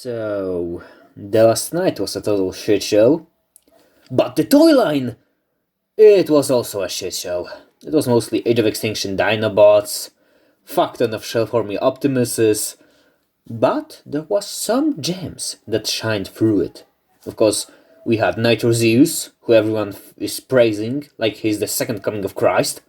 So, the last night was a total shit show. But the toy line! It was also a shit show. It was mostly Age of Extinction Dinobots, fuck ton of Shellformy Optimuses, but there was some gems that shined through it. Of course, we had Nitro Zeus, who everyone is praising like he's the second coming of Christ.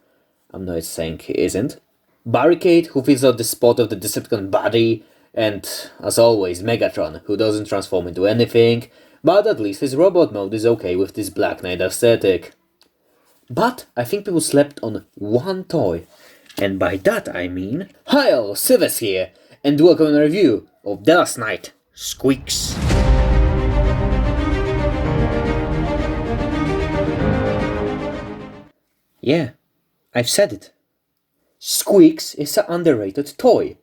I'm not saying he isn't. Barricade, who fills out the spot of the Decepticon body, and, as always, Megatron, who doesn't transform into anything, but at least his robot mode is okay with this Black Knight aesthetic. But I think people slept on one toy, and by that I mean... Hi all, Sivas here, and welcome to a review of The Last Knight, Squeaks. Yeah, I've said it. Squeaks is an underrated toy.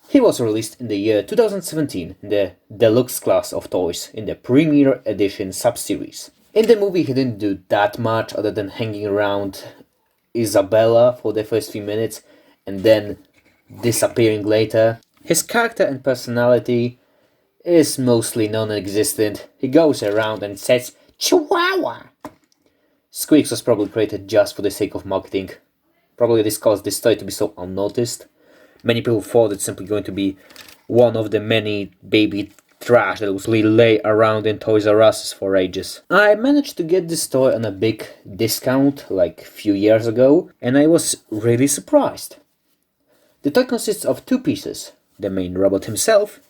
He was released in the year 2017 in the deluxe class of toys in the Premier Edition sub-series. In the movie he didn't do that much other than hanging around Isabella for the first few minutes and then disappearing later. His character and personality is mostly non-existent. He goes around and says Chihuahua. Squeaks was probably created just for the sake of marketing. Probably this caused this toy to be so unnoticed. Many people thought it's simply going to be one of the many baby trash that was lay around in Toys R Us for ages. I managed to get this toy on a big discount like a few years ago, and I was really surprised. The toy consists of two pieces, the main robot himself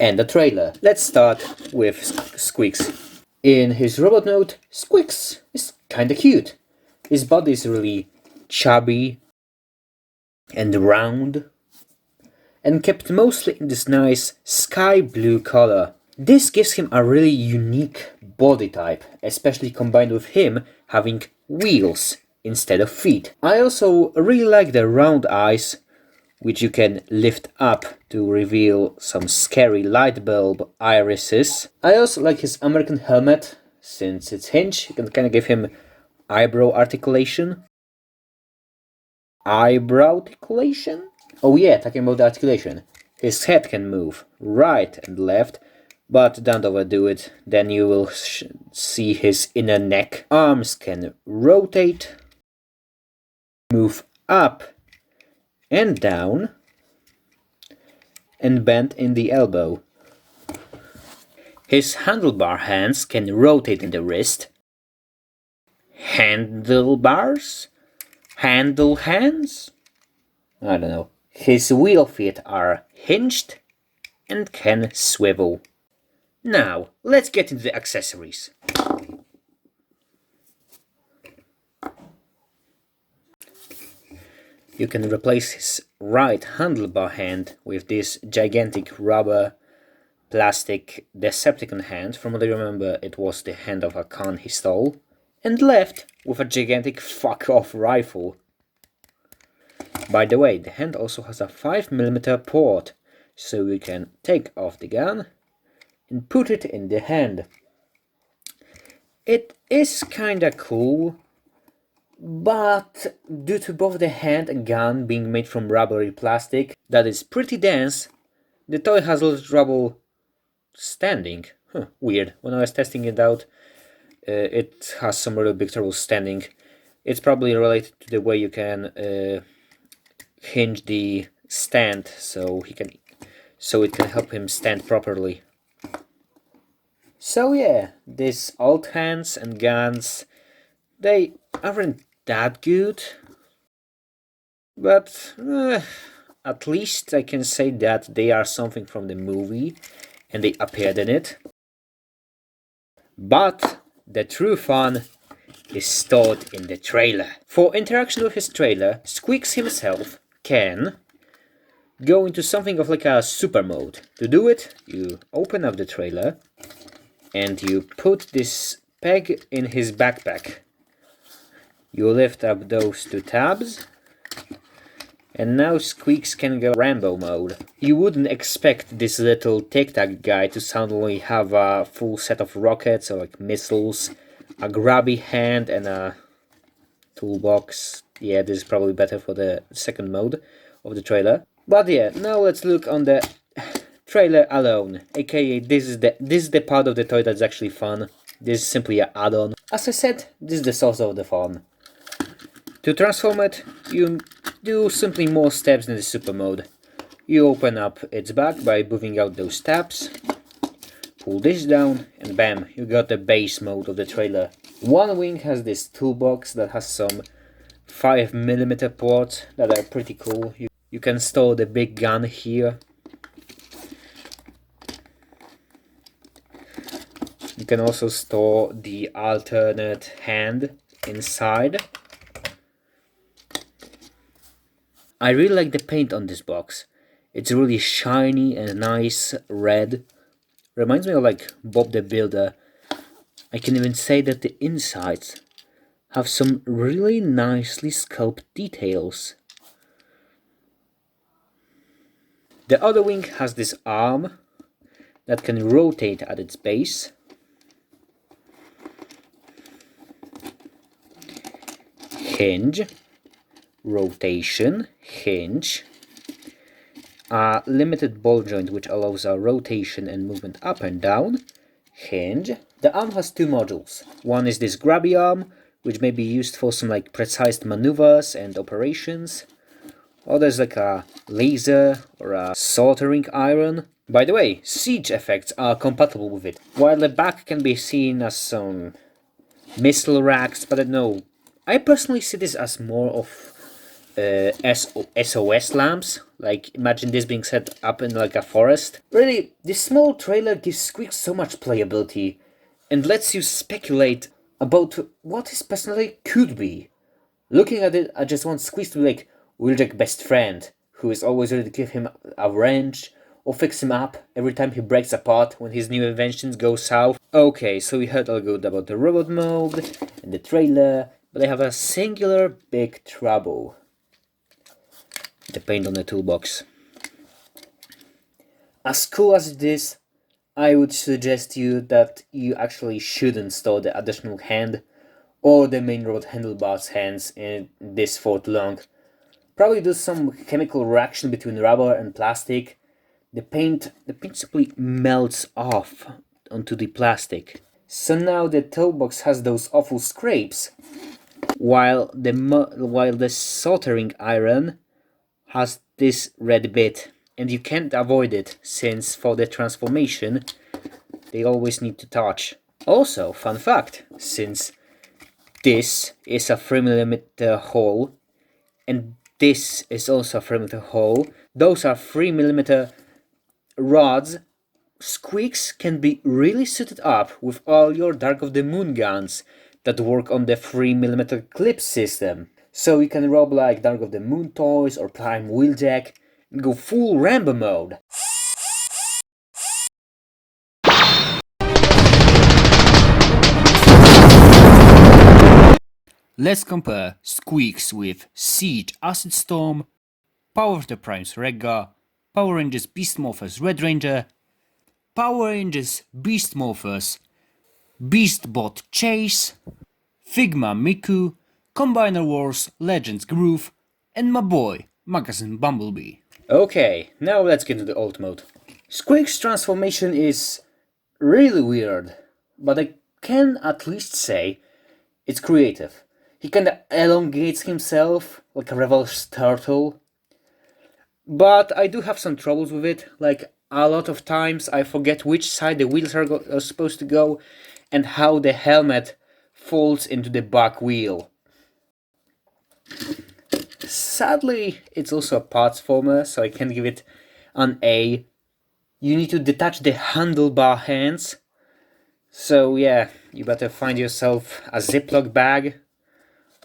and a trailer. Let's start with Squeaks. In his robot mode, Squeaks is kinda cute. His body is really chubby and round, and kept mostly in this nice sky blue color. This gives him a really unique body type, especially combined with him having wheels instead of feet. I also really like the round eyes, which you can lift up to reveal some scary light bulb irises. I also like his American helmet, since it's hinged, you can kind of give him eyebrow articulation. Eyebrow articulation? Oh yeah, talking about the articulation. His head can move right and left, but don't overdo it, then you will see his inner neck. Arms can rotate, move up and down, and bend in the elbow. His handlebar hands can rotate in the wrist. Handlebars? Handle hands? I don't know. His wheel feet are hinged and can swivel. Now, let's get into the accessories. You can replace his right handlebar hand with this gigantic rubber plastic Decepticon hand. From what I remember, it was the hand of a Khan he stole. And left with a gigantic fuck-off rifle. By the way, the hand also has a 5mm port, so you can take off the gun and put it in the hand. It is kinda cool, but due to both the hand and gun being made from rubbery plastic that is pretty dense, the toy has a little trouble standing. Weird. When I was testing it out, it has some really big trouble standing. It's probably related to the way you can hinge the stand so it can help him stand properly. So yeah, these old hands and guns, they aren't that good, but at least I can say that they are something from the movie and they appeared in it. But the true fun is stored in the trailer. For interaction with his trailer, Squeaks himself can go into something of like a super mode. To do it, you open up the trailer and you put this peg in his backpack. You lift up those two tabs and now Squeaks can go Rambo mode. You wouldn't expect this little tic-tac guy to suddenly have a full set of rockets or like missiles, a grabby hand and a toolbox. Yeah, this is probably better for the second mode of the trailer. But yeah, now let's look on the trailer alone, aka this is the part of the toy that's actually fun. This is simply an add-on. As I said, this is the source of the fun. To transform it, you do simply more steps in the super mode. You open up its back by moving out those tabs, pull this down, and bam, you got the base mode of the trailer. One wing has this toolbox that has some 5mm ports that are pretty cool. You can store the big gun here. You can also store the alternate hand inside. I really like the paint on this box. It's really shiny and nice red. Reminds me of like Bob the Builder. I can even say that the insides have some really nicely sculpted details. The other wing has this arm that can rotate at its base. Hinge, rotation, hinge, a limited ball joint which allows a rotation and movement up and down, hinge. The arm has two modules. One is this grabby arm, which may be used for some like precise maneuvers and operations. Or there's like a laser or a soldering iron. By the way, siege effects are compatible with it, while the back can be seen as some missile racks, but I don't know. I personally see this as more of SOS lamps. Like, imagine this being set up in like a forest. Really, this small trailer gives Squeaks so much playability and lets you speculate about what his personality could be. Looking at it, I just want Squeaks to be like Wheeljack's best friend, who is always ready to give him a wrench or fix him up every time he breaks apart when his new inventions go south. Okay, so we heard all good about the robot mode and the trailer, but I have a singular big trouble. The paint on the toolbox. As cool as it is, I would suggest you that you actually shouldn't store the additional hand or the main robot handlebars hands in this for too long. Probably do some chemical reaction between rubber and plastic. The paint simply melts off onto the plastic. So now the toolbox has those awful scrapes, while the soldering iron has this red bit, and you can't avoid it since for the transformation they always need to touch. Also, fun fact, since this is a 3mm hole and this is also a 3mm hole, those are 3mm rods, Squeaks can be really suited up with all your Dark of the Moon guns that work on the 3mm clip system. So you can rob like Dark of the Moon toys or Prime Wheeljack and go full Rambo mode. Let's compare Squeaks with Siege Acid Storm, Power of the Primes Rega, Power Rangers Beast Morphers Red Ranger, Power Rangers Beast Morphers Beastbot Chase, Figma Miku, Combiner Wars Legends Groove, and my boy, Magazine Bumblebee. Okay, now let's get into the alt mode. Squeak's transformation is really weird, but I can at least say it's creative. He kinda elongates himself like a reverse turtle. But I do have some troubles with it, like a lot of times I forget which side the wheels are supposed to go and how the helmet folds into the back wheel. Sadly, it's also a parts former, so I can give it an A. You need to detach the handlebar hands, so yeah, you better find yourself a Ziploc bag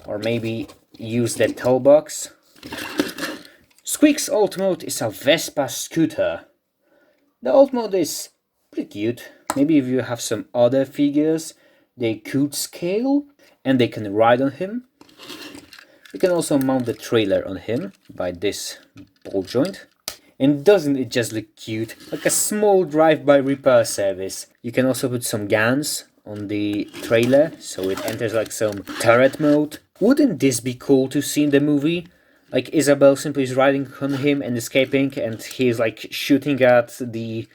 or maybe use the toolbox. Squeak's alt mode is a Vespa scooter. The alt mode is pretty cute. Maybe if you have some other figures they could scale and they can ride on him. You can also mount the trailer on him by this ball joint. And doesn't it just look cute? Like a small drive-by repair service. You can also put some guns on the trailer so it enters like some turret mode. Wouldn't this be cool to see in the movie? Like Isabel simply is riding on him and escaping, and he's like shooting at the,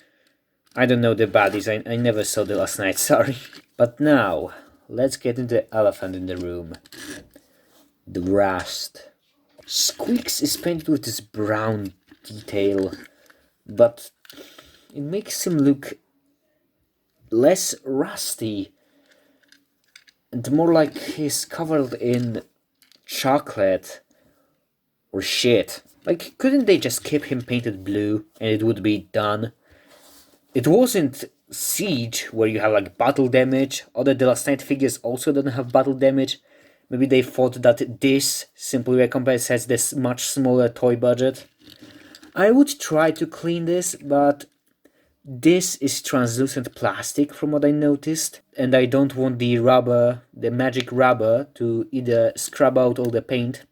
I don't know, the baddies. I never saw the last night, sorry. But now, let's get into the elephant in the room. The rust. Squeaks is painted with this brown detail, but it makes him look less rusty and more like he's covered in chocolate or shit. Like, couldn't they just keep him painted blue and it would be done? It wasn't Siege where you have like battle damage. Other The Last Night figures also don't have battle damage. Maybe they thought that this Simply Recompense has this much smaller toy budget. I would try to clean this, but this is translucent plastic from what I noticed, and I don't want the rubber, the magic rubber, to either scrub out all the paint,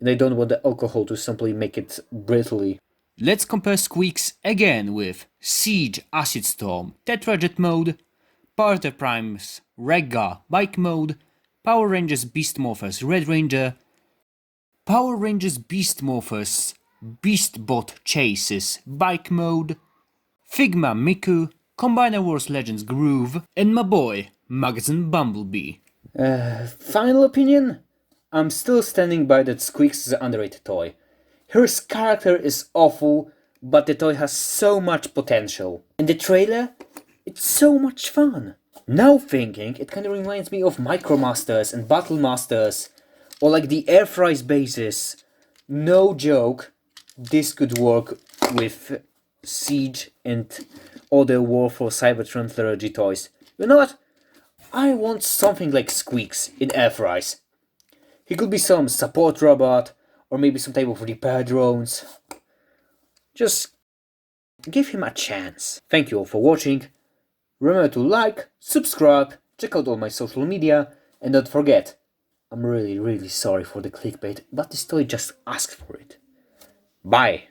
and I don't want the alcohol to simply make it brittly. Let's compare Squeaks again with Siege Acid Storm Tetrajet mode, Porter Prime's Rega Bike mode, Power Rangers Beast Morphers Red Ranger, Power Rangers Beast Morphers Beastbot Chases Bike mode, Figma Miku, Combiner Wars Legends Groove, and my boy, Magazine Bumblebee. Final opinion? I'm still standing by that Squeaks is an underrated toy. Her character is awful, but the toy has so much potential. And the trailer? It's so much fun. Now thinking, it kinda reminds me of Micromasters and Battle Masters, or like the Airfry's bases. No joke, this could work with Siege and other War for Cybertron trilogy toys. You know what? I want something like Squeaks in Airfry's. He could be some support robot, or maybe some type of repair drones. Just give him a chance. Thank you all for watching. Remember to like, subscribe, check out all my social media, and don't forget, I'm really sorry for the clickbait, but this toy just asked for it. Bye!